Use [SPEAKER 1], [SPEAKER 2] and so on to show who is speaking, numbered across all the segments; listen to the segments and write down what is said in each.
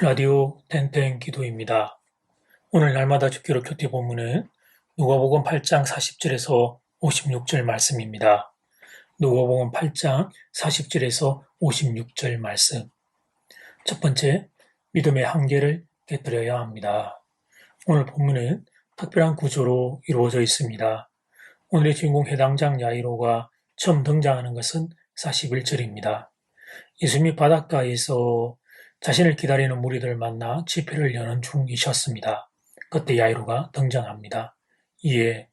[SPEAKER 1] 라디오 땡땡 기도입니다. 오늘 날마다 죽기로 큐티 본문은 누가복음 8장 40절에서 56절 말씀입니다. 누가복음 8장 40절에서 56절 말씀. 첫 번째, 믿음의 한계를 깨뜨려야 합니다. 오늘 본문은 특별한 구조로 이루어져 있습니다. 오늘의 주인공 해당장 야이로가 처음 등장하는 것은 41절입니다. 예수님이 바닷가에서 자신을 기다리는 무리들을 만나 집회를 여는 중이셨습니다. 그때 야이로가 등장합니다. 이에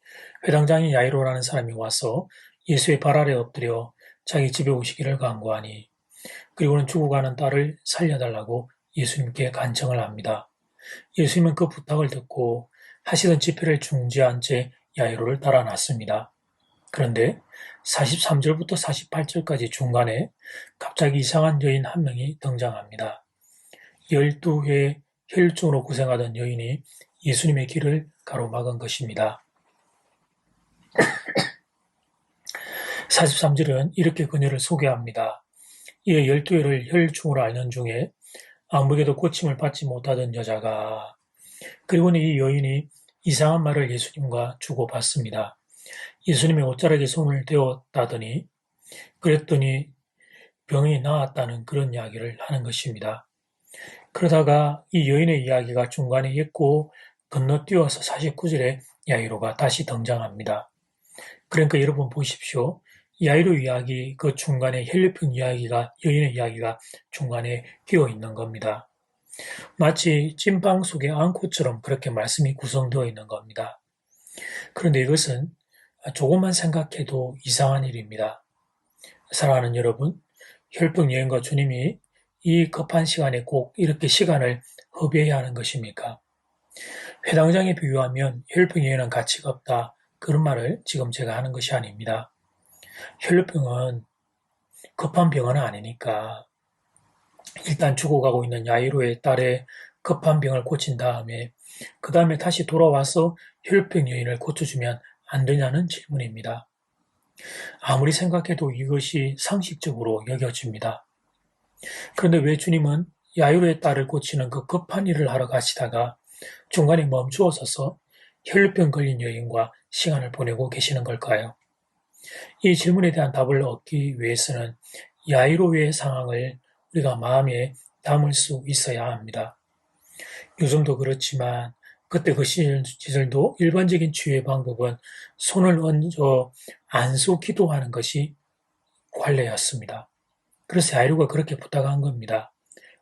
[SPEAKER 1] 회당장인 야이로라는 사람이 와서 예수의 발 아래 엎드려 자기 집에 오시기를 간구하니, 그리고는 죽어가는 딸을 살려달라고 예수님께 간청을 합니다. 예수님은 그 부탁을 듣고 하시던 집회를 중지한 채 야이로를 따라놨습니다. 그런데 43절부터 48절까지 중간에 갑자기 이상한 여인 한 명이 등장합니다. 12회 혈증으로 고생하던 여인이 예수님의 길을 가로막은 것입니다. 43절은 이렇게 그녀를 소개합니다. 이에 12회를 혈증으로 앓는 중에 아무에게도 고침을 받지 못하던 여자가, 그리고는 이 여인이 이상한 말을 예수님과 주고받습니다. 예수님의 옷자락에 손을 대었다더니, 그랬더니 병이 나았다는 그런 이야기를 하는 것입니다. 그러다가 이 여인의 이야기가 중간에 있고 건너뛰어서 49절에 야이로가 다시 등장합니다. 그러니까 여러분 보십시오. 야이로 이야기 그 중간에 혈류병 이야기가, 여인의 이야기가 중간에 끼어 있는 겁니다. 마치 찐빵 속의 앙코처럼 그렇게 말씀이 구성되어 있는 겁니다. 그런데 이것은 조금만 생각해도 이상한 일입니다. 사랑하는 여러분, 혈병 여인과 주님이 이 급한 시간에 꼭 이렇게 시간을 허비해야 하는 것입니까? 회당장에 비유하면 혈병 여인은 가치가 없다, 그런 말을 지금 제가 하는 것이 아닙니다. 혈병은 급한 병은 아니니까 일단 죽어가고 있는 야이로의 딸의 급한 병을 고친 다음에 그 다음에 다시 돌아와서 혈병 여인을 고쳐주면 안 되냐는 질문입니다. 아무리 생각해도 이것이 상식적으로 여겨집니다. 그런데 왜 주님은 야이로의 딸을 고치는 그 급한 일을 하러 가시다가 중간에 멈추어 서서 혈류병 걸린 여인과 시간을 보내고 계시는 걸까요? 이 질문에 대한 답을 얻기 위해서는 야이로의 상황을 우리가 마음에 담을 수 있어야 합니다. 요즘도 그렇지만 그때 그 시절도 일반적인 치유의 방법은 손을 얹어 안수 기도하는 것이 관례였습니다. 그래서 야이로가 그렇게 부탁한 겁니다.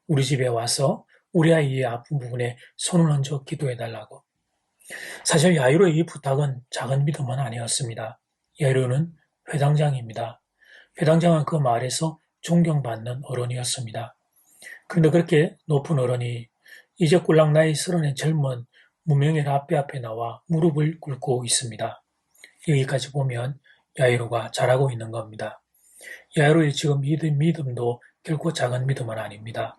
[SPEAKER 1] 우리 집에 와서 우리 아이의 아픈 부분에 손을 얹어 기도해 달라고. 사실 야이로의 이 부탁은 작은 믿음은 아니었습니다. 야이로는 회당장입니다. 회당장은 그 마을에서 존경받는 어른이었습니다. 그런데 그렇게 높은 어른이 이제 꼴랑 나이 서른의 젊은 무명의 랍비 앞에 나와 무릎을 꿇고 있습니다. 여기까지 보면 야이로가 잘하고 있는 겁니다. 야이로의 지금 믿음도 결코 작은 믿음은 아닙니다.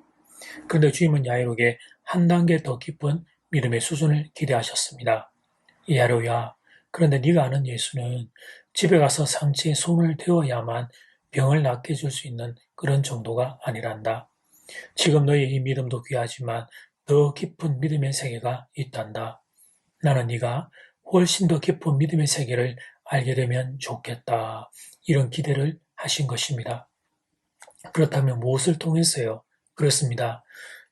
[SPEAKER 1] 그런데 주님은 야이로에게 한 단계 더 깊은 믿음의 수준을 기대하셨습니다. 야이로야, 그런데 네가 아는 예수는 집에 가서 상처에 손을 대어야만 병을 낫게 해줄 수 있는 그런 정도가 아니란다. 지금 너의 이 믿음도 귀하지만 더 깊은 믿음의 세계가 있단다. 나는 네가 훨씬 더 깊은 믿음의 세계를 알게 되면 좋겠다. 이런 기대를 하신 것입니다. 그렇다면 무엇을 통해서요? 그렇습니다.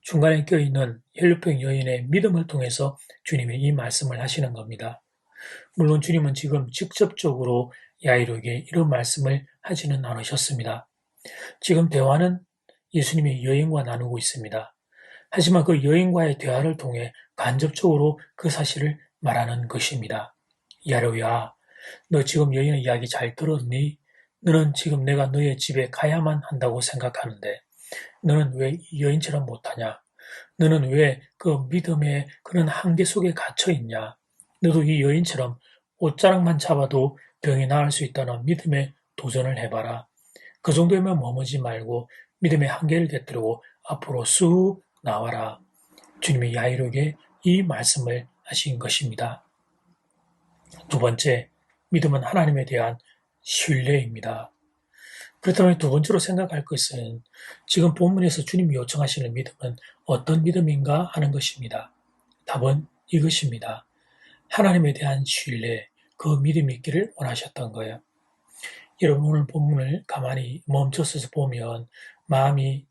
[SPEAKER 1] 중간에 껴있는 혈류병 여인의 믿음을 통해서 주님이 이 말씀을 하시는 겁니다. 물론 주님은 지금 직접적으로 야이로에게 이런 말씀을 하지는 않으셨습니다. 지금 대화는 예수님이 여인과 나누고 있습니다. 하지만 그 여인과의 대화를 통해 간접적으로 그 사실을 말하는 것입니다. 야이로야, 너 지금 여인의 이야기 잘 들었니? 너는 지금 내가 너의 집에 가야만 한다고 생각하는데 너는 왜 여인처럼 못하냐? 너는 왜 그 믿음의 그런 한계 속에 갇혀 있냐? 너도 이 여인처럼 옷자락만 잡아도 병이 나을 수 있다는 믿음에 도전을 해봐라. 그 정도면 머무지 말고 믿음의 한계를 깨뜨리고 앞으로 쑥 나와라. 주님이 야이로에게 이 말씀을 하신 것입니다. 두 번째, 믿음은 하나님에 대한 신뢰입니다. 그렇다면 두 번째로 생각할 것은 지금 본문에서 주님이 요청하시는 믿음은 어떤 믿음인가 하는 것입니다. 답은 이것입니다. 하나님에 대한 신뢰, 그 믿음이 있기를 원하셨던 거예요. 여러분 오늘 본문을 가만히 멈춰서 보면 마음이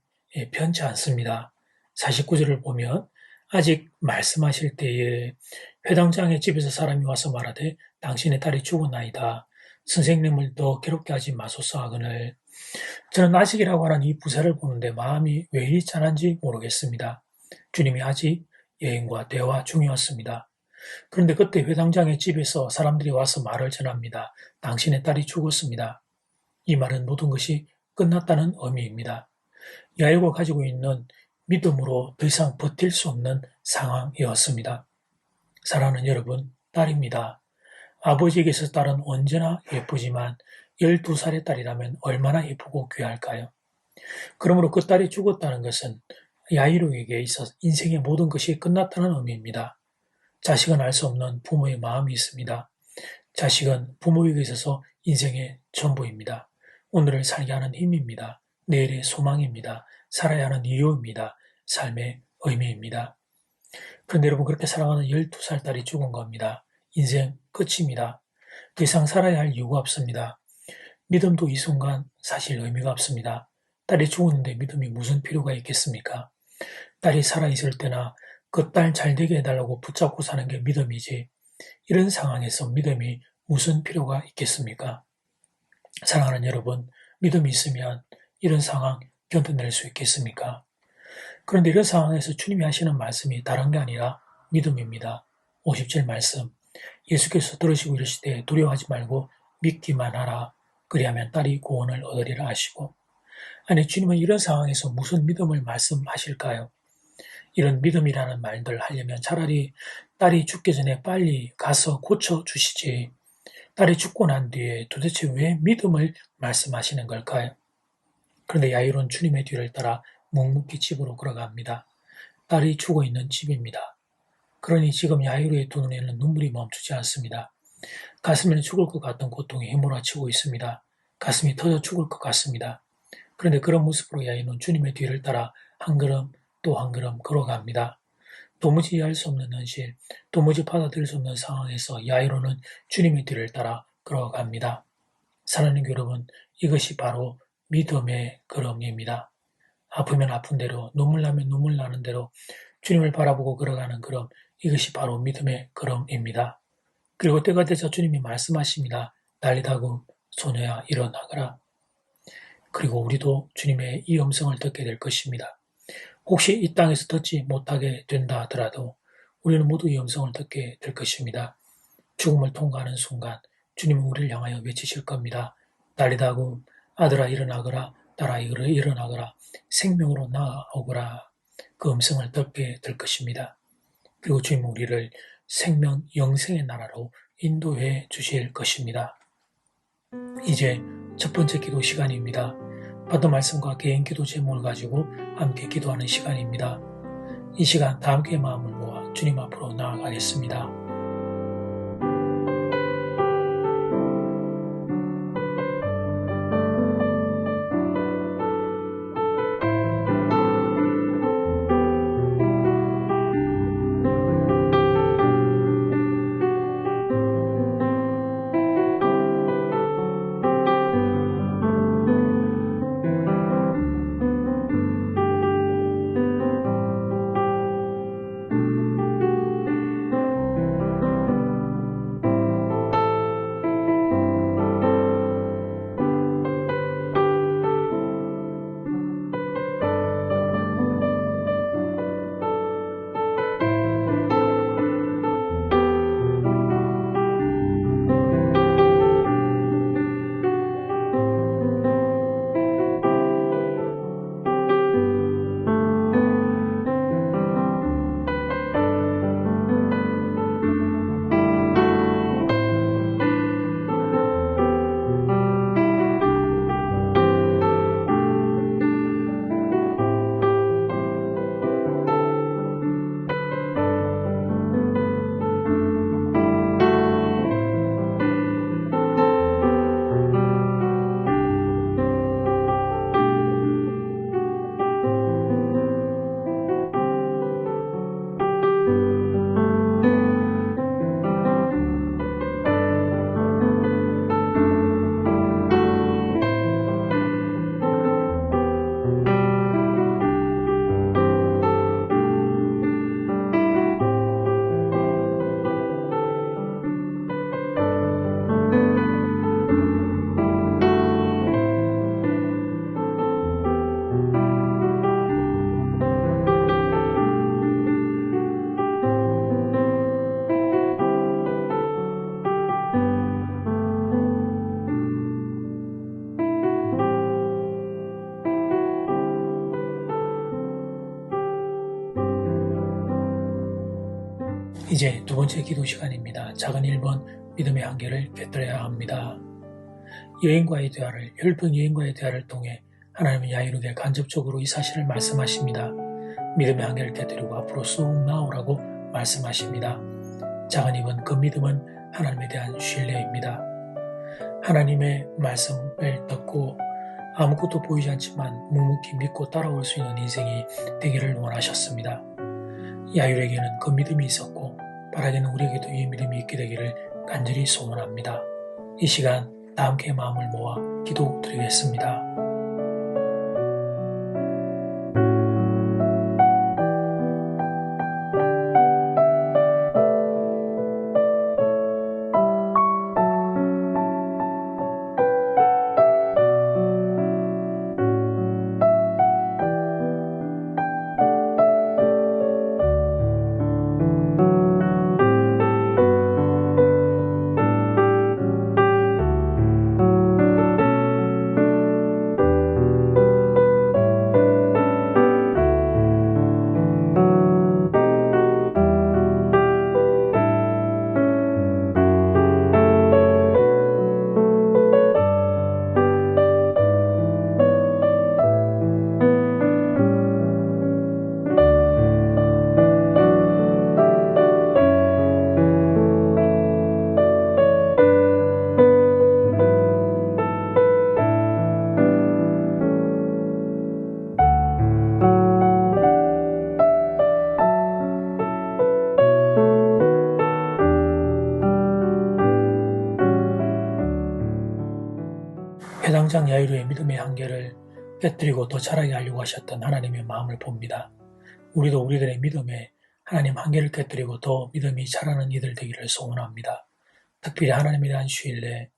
[SPEAKER 1] 편치 않습니다. 49절을 보면 아직 말씀하실 때에 회당장의 집에서 사람이 와서 말하되 당신의 딸이 죽었나이다. 선생님을 더 괴롭게 하지 마소서 하거늘. 저는 아직이라고 하는 이 부사를 보는데 마음이 왜 이리 짠한지 모르겠습니다. 주님이 아직 여인과 대화 중이었습니다. 그런데 그때 회당장의 집에서 사람들이 와서 말을 전합니다. 당신의 딸이 죽었습니다. 이 말은 모든 것이 끝났다는 의미입니다. 야이로가 가지고 있는 믿음으로 더 이상 버틸 수 없는 상황이었습니다. 사랑하는 여러분, 딸입니다. 아버지에게서 딸은 언제나 예쁘지만 12살의 딸이라면 얼마나 예쁘고 귀할까요? 그러므로 그 딸이 죽었다는 것은 야이로에게 있어 인생의 모든 것이 끝났다는 의미입니다. 자식은 알 수 없는 부모의 마음이 있습니다. 자식은 부모에게 있어서 인생의 전부입니다. 오늘을 살게 하는 힘입니다. 내일의 소망입니다. 살아야 하는 이유입니다. 삶의 의미입니다. 그런데 여러분 그렇게 사랑하는 12살 딸이 죽은 겁니다. 인생 끝입니다. 더 이상 살아야 할 이유가 없습니다. 믿음도 이 순간 사실 의미가 없습니다. 딸이 죽었는데 믿음이 무슨 필요가 있겠습니까? 딸이 살아있을 때나 그 딸 잘되게 해달라고 붙잡고 사는 게 믿음이지 이런 상황에서 믿음이 무슨 필요가 있겠습니까? 사랑하는 여러분, 믿음이 있으면 이런 상황 견뎌낼 수 있겠습니까? 그런데 이런 상황에서 주님이 하시는 말씀이 다른 게 아니라 믿음입니다. 50절 말씀, 예수께서 들으시고 이르시되 두려워하지 말고 믿기만 하라. 그리하면 딸이 구원을 얻으리라 하시고, 아니 주님은 이런 상황에서 무슨 믿음을 말씀하실까요? 이런 믿음이라는 말들 하려면 차라리 딸이 죽기 전에 빨리 가서 고쳐주시지. 딸이 죽고 난 뒤에 도대체 왜 믿음을 말씀하시는 걸까요? 그런데 야이로는 주님의 뒤를 따라 묵묵히 집으로 걸어갑니다. 딸이 죽어있는 집입니다. 그러니 지금 야이로의 두 눈에는 눈물이 멈추지 않습니다. 가슴에는 죽을 것 같은 고통이 휘몰아치고 있습니다. 가슴이 터져 죽을 것 같습니다. 그런데 그런 모습으로 야이로는 주님의 뒤를 따라 한 걸음 또 한 걸음 걸어갑니다. 도무지 이해할 수 없는 현실, 도무지 받아들일 수 없는 상황에서 야이로는 주님의 뒤를 따라 걸어갑니다. 사랑하는 여러분, 이것이 바로 믿음의 걸음입니다. 아프면 아픈 대로, 눈물 나면 눈물 나는 대로 주님을 바라보고 걸어가는 걸음, 이것이 바로 믿음의 걸음입니다. 그리고 때가 되자 주님이 말씀하십니다. 난리다금 소녀야 일어나거라. 그리고 우리도 주님의 이 음성을 듣게 될 것입니다. 혹시 이 땅에서 듣지 못하게 된다 하더라도 우리는 모두 이 음성을 듣게 될 것입니다. 죽음을 통과하는 순간 주님은 우리를 향하여 외치실 겁니다. 난리다금 아들아 일어나거라. 딸아 일어나거라. 생명으로 나아오거라. 그 음성을 듣게 될 것입니다. 그리고 주님은 우리를 생명 영생의 나라로 인도해 주실 것입니다. 이제 첫 번째 기도 시간입니다. 받은 말씀과 개인 기도 제목을 가지고 함께 기도하는 시간입니다. 이 시간 다 함께 마음을 모아 주님 앞으로 나아가겠습니다. 이제 두 번째 기도 시간입니다. 작은 1번 믿음의 한계를 깨뜨려야 합니다. 여인과의 대화를, 혈병 여인과의 대화를 통해 하나님은 야이로에게 간접적으로 이 사실을 말씀하십니다. 믿음의 한계를 깨뜨리고 앞으로 쑥 나오라고 말씀하십니다. 작은 2번 그 믿음은 하나님에 대한 신뢰입니다. 하나님의 말씀을 듣고 아무것도 보이지 않지만 묵묵히 믿고 따라올 수 있는 인생이 되기를 원하셨습니다. 야율에게는 그 믿음이 있었고 바라기는 우리에게도 이 믿음이 있게 되기를 간절히 소원합니다. 이 시간 다 함께 마음을 모아 기도드리겠습니다. 회당장 야이로의 믿음의 한계를 깨뜨리고 더 자라게 하려고 하셨던 하나님의 마음을 봅니다. 우리도 우리들의 믿음에 하나님 한계를 깨뜨리고 더 믿음이 자라는 이들 되기를 소원합니다. 특별히 하나님에 대한 신뢰,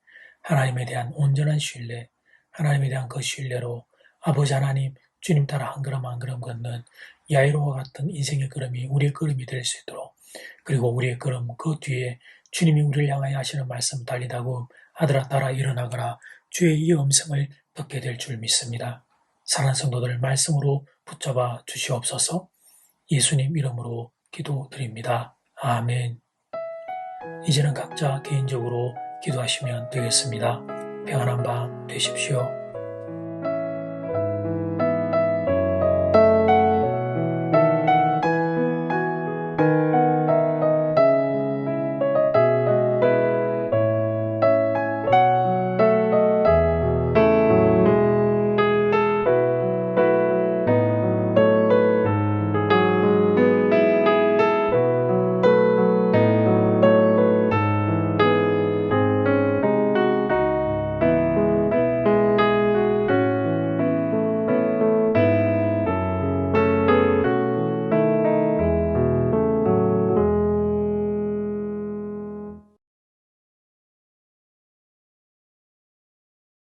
[SPEAKER 1] 하나님에 대한 온전한 신뢰, 하나님에 대한 그 신뢰로 아버지 하나님, 주님 따라 한 걸음 한 걸음 걷는 야이로와 같은 인생의 걸음이 우리의 걸음이 될 수 있도록, 그리고 우리의 걸음 그 뒤에 주님이 우리를 향하여 하시는 말씀 달리다고 아들아 따라 일어나거라 주의 이 음성을 듣게 될 줄 믿습니다. 사랑하는 성도들 말씀으로 붙잡아 주시옵소서. 예수님 이름으로 기도드립니다. 아멘. 이제는 각자 개인적으로 기도하시면 되겠습니다. 평안한 밤 되십시오.